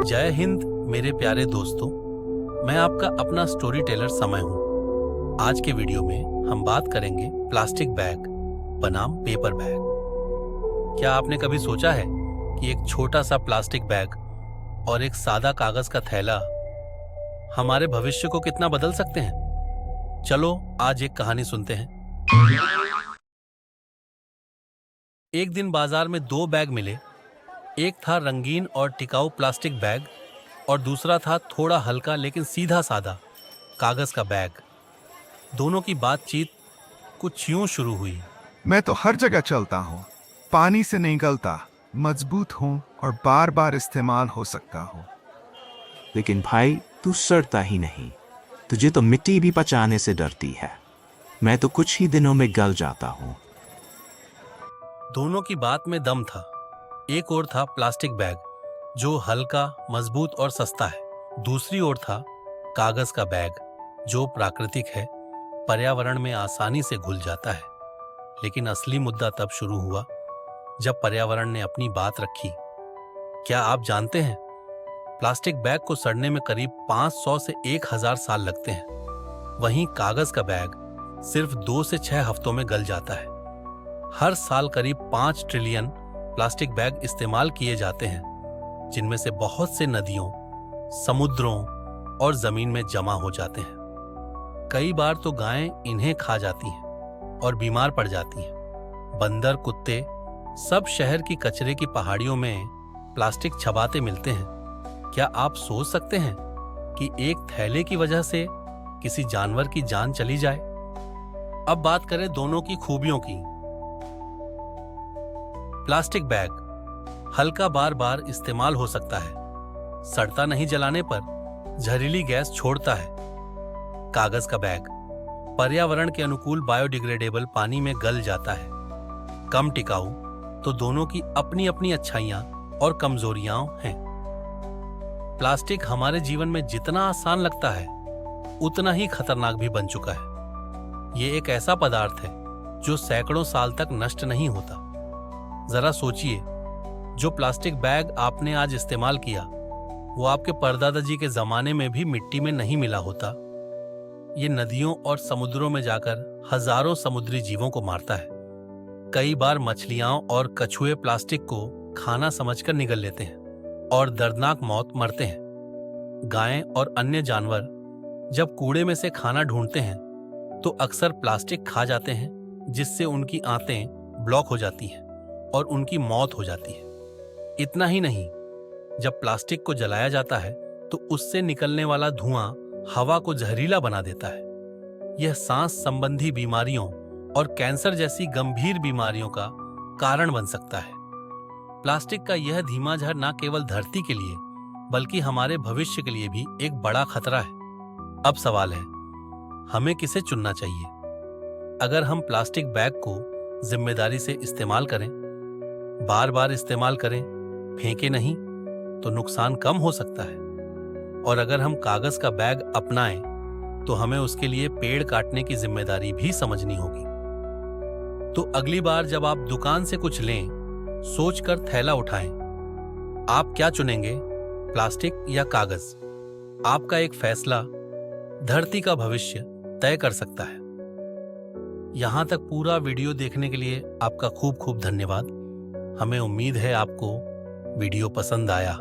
जय हिंद मेरे प्यारे दोस्तों, मैं आपका अपना स्टोरी टेलर समय हूँ। आज के वीडियो में हम बात करेंगे प्लास्टिक बैग बनाम पेपर बैग। क्या आपने कभी सोचा है कि एक छोटा सा प्लास्टिक बैग और एक सादा कागज का थैला हमारे भविष्य को कितना बदल सकते हैं? चलो आज एक कहानी सुनते हैं। एक दिन बाजार में दो बैग मिले। एक था रंगीन और टिकाऊ प्लास्टिक बैग और दूसरा था थोड़ा हल्का लेकिन सीधा सादा कागज का बैग। दोनों की बातचीत कुछ यूं शुरू हुई। मैं तो हर जगह चलता हूँ, पानी से नहीं गलता, मजबूत हूँ और बार बार इस्तेमाल हो सकता हूँ। लेकिन भाई, तू सड़ता ही नहीं। तुझे तो मिट्टी भी पचाने से डरती है। मैं तो कुछ ही दिनों में गल जाता हूँ। दोनों की बात में दम था। एक ओर था प्लास्टिक बैग जो हल्का, मजबूत और सस्ता है। दूसरी ओर था कागज का बैग जो प्राकृतिक है, पर्यावरण में आसानी से घुल जाता है। लेकिन असली मुद्दा तब शुरू हुआ जब पर्यावरण ने अपनी बात रखी। क्या आप जानते हैं, प्लास्टिक बैग को सड़ने में करीब 500 से 1000 साल लगते हैं। वहीं कागज का बैग सिर्फ 2 से 6 हफ्तों में गल जाता है। हर साल करीब 5 ट्रिलियन प्लास्टिक बैग इस्तेमाल किए जाते हैं, जिनमें से बहुत से नदियों, समुद्रों और जमीन में जमा हो जाते हैं। कई बार तो गायें इन्हें खा जाती हैं और बीमार पड़ जाती हैं। बंदर, कुत्ते सब शहर की कचरे की पहाड़ियों में प्लास्टिक चबाते मिलते हैं। क्या आप सोच सकते हैं कि एक थैले की वजह से किसी जानवर की जान चली जाए? अब बात करें दोनों की खूबियों की। प्लास्टिक बैग हल्का, बार बार इस्तेमाल हो सकता है, सड़ता नहीं, जलाने पर जहरीली गैस छोड़ता है। कागज का बैग पर्यावरण के अनुकूल बायोडिग्रेडेबल पानी में गल जाता है, कम टिकाऊ। तो दोनों की अपनी अपनी अच्छाइयां और कमजोरियां हैं। प्लास्टिक हमारे जीवन में जितना आसान लगता है उतना ही खतरनाक भी बन चुका है। ये एक ऐसा पदार्थ है जो सैकड़ों साल तक नष्ट नहीं होता। जरा सोचिए, जो प्लास्टिक बैग आपने आज इस्तेमाल किया वो आपके परदादा जी के जमाने में भी मिट्टी में नहीं मिला होता। ये नदियों और समुद्रों में जाकर हजारों समुद्री जीवों को मारता है। कई बार मछलियां और कछुए प्लास्टिक को खाना समझकर निगल लेते हैं और दर्दनाक मौत मरते हैं। गायें और अन्य जानवर जब कूड़े में से खाना ढूंढते हैं तो अक्सर प्लास्टिक खा जाते हैं, जिससे उनकी आंतें ब्लॉक हो जाती हैं और उनकी मौत हो जाती है। इतना ही नहीं, जब प्लास्टिक को जलाया जाता है तो उससे निकलने वाला धुआं हवा को जहरीला बना देता है। यह सांस संबंधी बीमारियों और कैंसर जैसी गंभीर बीमारियों का कारण बन सकता है। प्लास्टिक का यह धीमा जहर न केवल धरती के लिए बल्कि हमारे भविष्य के लिए भी एक बड़ा खतरा है। अब सवाल है, हमें किसे चुनना चाहिए? अगर हम प्लास्टिक बैग को जिम्मेदारी से इस्तेमाल करें, बार बार इस्तेमाल करें, फेंके नहीं, तो नुकसान कम हो सकता है। और अगर हम कागज का बैग अपनाएं तो हमें उसके लिए पेड़ काटने की जिम्मेदारी भी समझनी होगी। तो अगली बार जब आप दुकान से कुछ लें, सोचकर थैला उठाएं। आप क्या चुनेंगे, प्लास्टिक या कागज? आपका एक फैसला धरती का भविष्य तय कर सकता है। यहां तक पूरा वीडियो देखने के लिए आपका खूब खूब धन्यवाद। हमें उम्मीद है आपको वीडियो पसंद आया।